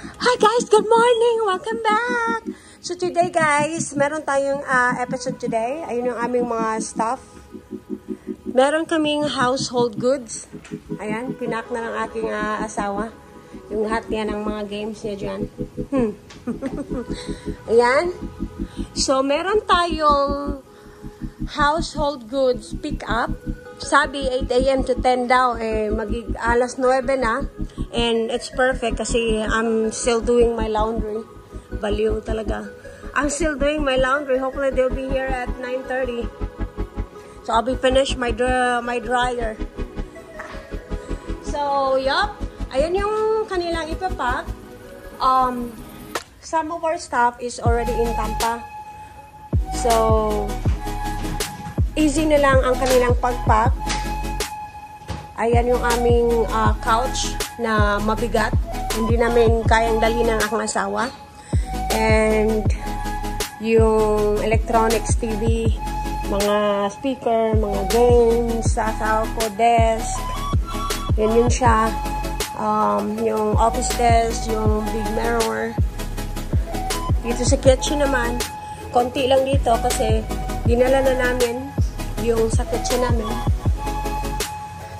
Hi guys, good morning! Welcome back! So today guys, meron tayong episode today. Ayun yung aming mga stuff. Meron kaming household goods. Ayan, pinak na ng aking asawa. Yung lahat niya ng mga games niya dyan. Ayan. So meron tayong household goods pick up. Sabi 8 a.m. to 10 daw, alas 9 na. And it's perfect kasi I'm still doing my laundry. Baliw talaga. I'm still doing my laundry. Hopefully they'll be here at 9:30. So I'll be finished my dryer. So, yup. Ayan yung kanilang ipapack. Some of our stuff is already in Tampa. So, easy na lang ang kanilang pagpack. Ayan yung aming couch na mabigat. Hindi namin kayang dali ng aking asawa. And yung electronics TV, mga speaker, mga games, sa asawa ko, desk. Yan yun siya. Yung office desk, yung big mirror. Dito sa kitchen naman, konti lang dito kasi dinala na namin yung sa kitchen namin.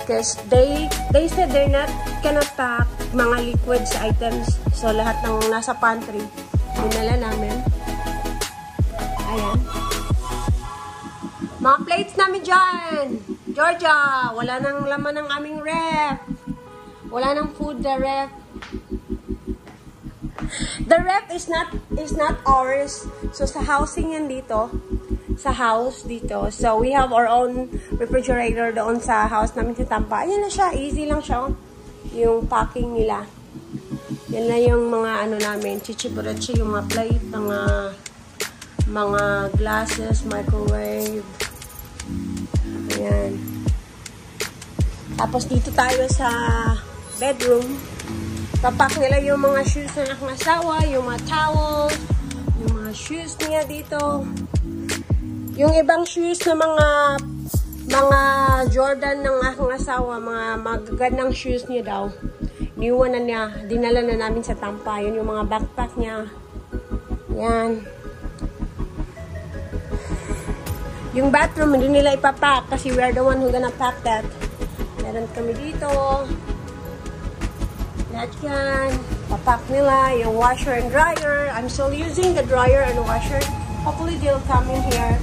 Because they said they're not gonna pack mga liquids items. So, lahat ng nasa pantry, dinala namin. Ayan. Mga plates namin dyan. Georgia, wala nang laman ng aming ref. Wala nang food, the ref. The ref is not ours. So, sa housing yan dito. Sa house dito. So, we have our own refrigerator doon sa house namin sa Tampa. Ayan na siya. Easy lang siya. Yung packing nila. Yan na yung mga ano namin. Chichiburechi, yung mga plate, mga glasses, microwave. Ayan. Tapos dito tayo sa bedroom. Papak nila yung mga shoes na aking asawa, yung mga towels, yung mga shoes niya dito. Yung ibang shoes na mga Jordan ng aking asawa, mga magagandang shoes niya daw. Niwan na niya, dinala na namin sa Tampa. Yun yung mga backpack niya. Yan. Yung bathroom, hindi nila ipapack kasi we are the one who gonna pack that. Meron kami dito. Lahat yan. Papack nila. Yung washer and dryer. I'm still using the dryer and washer. Hopefully they'll come in here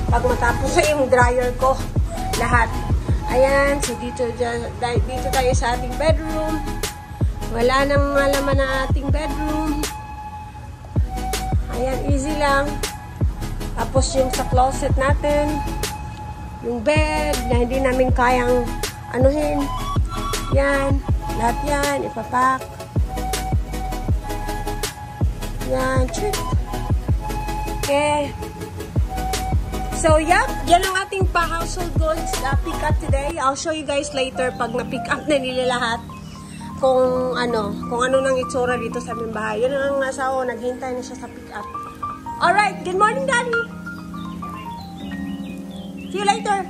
pag matapos na yung dryer ko. Lahat. Ayan. So dito tayo sa ating bedroom. Wala nang malaman na ating bedroom. Ayan. Easy lang. Tapos yung sa closet natin. Yung bed na hindi namin kayang anuhin. Yan. Lahat yan. Ipapack. Yan. Check. Okay. So, yep. Yan ang ating pa-household goods pick up today. I'll show you guys later pag na-pick up na nila lahat. Kung ano nang itsura dito sa aming bahay. Yun ang asawa. Naghintay na siya sa pick up. Alright. Good morning, Daddy. See you later.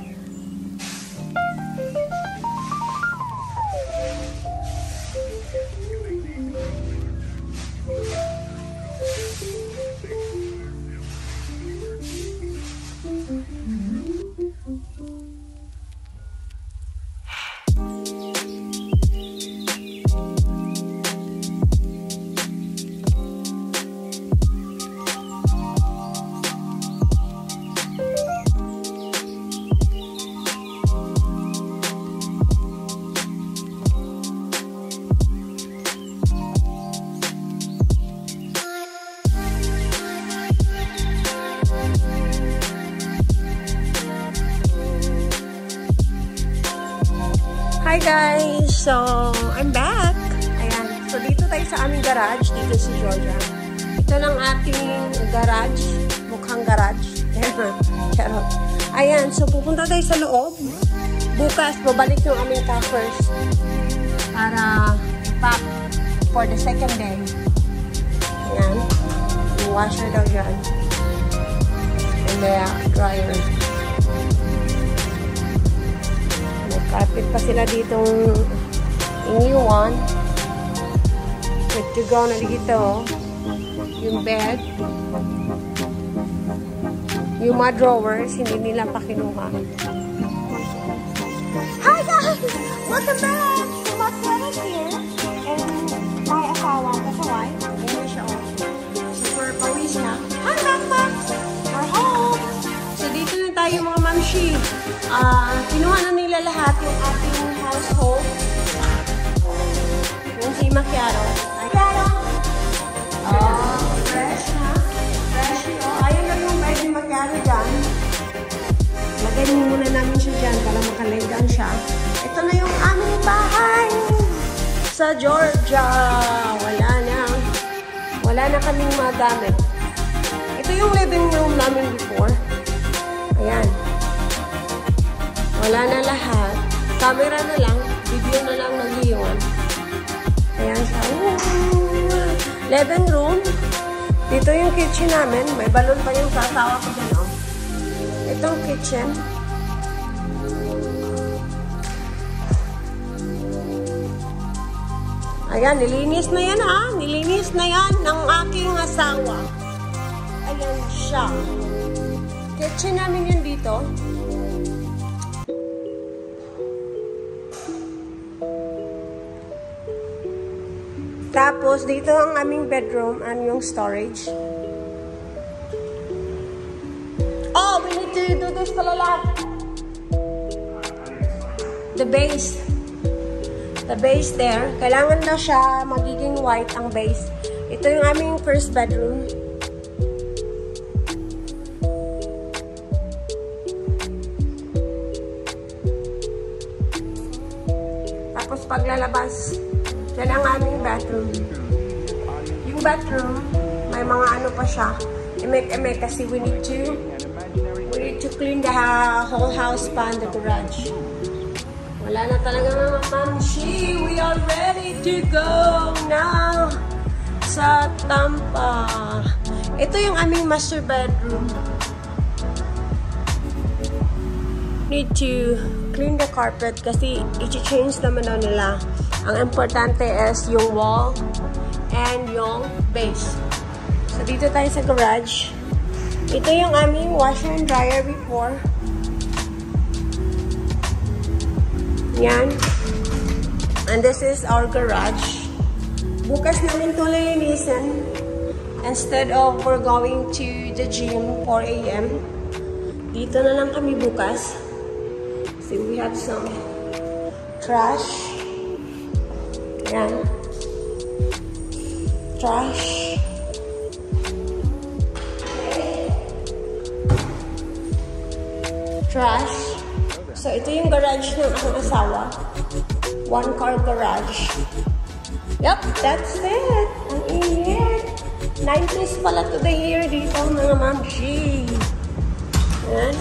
Hi guys! So, I'm back. Ayan. So, dito tayo sa aming garage. Dito sa Georgia. Ito ng ating garage. Mukhang garage. Charot. Ayan. So, pupunta tayo sa loob. Bukas, babalik yung aming coffers. Para pack for the second day. Ayan. Yung washer daw dyan. And the dryer. May carpet pa sila ditong iniwan. Good to go na dito. Yung bed. Yung mga drawers, hindi nila pa kinuha. Hi guys! Welcome back to my channel here. And my asawa, kasaway. Ganyan siya o. Super pawis na. Hi Mama! We're home! So dito na tayo mga mamshi. Kinuha na nila lahat yung ating household. Yung si Makiaro. Makiaro! Fresh ha? Fresh yun. Ayun na yung bed ni Makiaro dyan. Lagay muna namin siya dyan para makalaydan siya. Ito na yung aming bahay sa Georgia. Wala na kaming magamit. Ito yung living room namin before. Ayan. Wala na lahat. Camera na lang. Video na lang nag-iwan. Ayan siya. Living room. Dito yung kitchen namin. May balon pa yung sasawa ko dyan. Oh. Itong kitchen. Ayan, nilinis na yan ha. Nilinis na yan ng aking asawa. Ayan siya. Kitchen namin yun dito. Tapos, dito ang aming bedroom and yung storage. Oh, we need to do this pala lahat. The base. The base there. Kailangan na siya magiging white ang base. Ito yung aming first bedroom. Tapos paglalabas, yan ang aming bathroom. Yung bathroom, may mga ano pa siya. Emek-emek kasi we need to clean the whole house pa and the garage. Wala na talaga mga mamshi. We are ready to go now sa Tampa. Ito yung aming master bedroom. Need to clean the carpet kasi i-change naman na nila. Ang importante is yung wall and yung base. So, dito tayo sa garage. Ito yung aming washer and dryer before. Yan. And this is our garage. Bukas namin ito lilinisin. Instead of we're going to the gym 4 a.m. Dito na lang kami bukas. See, we have some trash. Yan. Trash. Trash. So, ito yung garage ng aking asawa. One car garage. Yup, that's it. Ang init. 90s pala to the year dito, mga mamshi. Yan.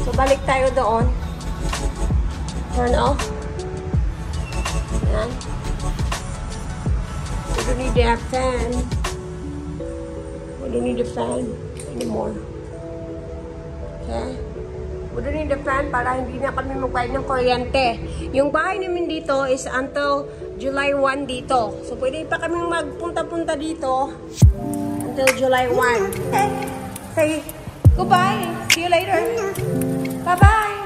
So, balik tayo doon. Turn off. Yan. We don't need a fan. We don't need a fan anymore. Okay? We don't need a fan para hindi na kami magbayad ng kuryente. Yung bahay namin dito is until July 1 dito. So, pwede pa kaming magpunta-punta dito until July 1. Okay? Say goodbye. See you later. Bye-bye.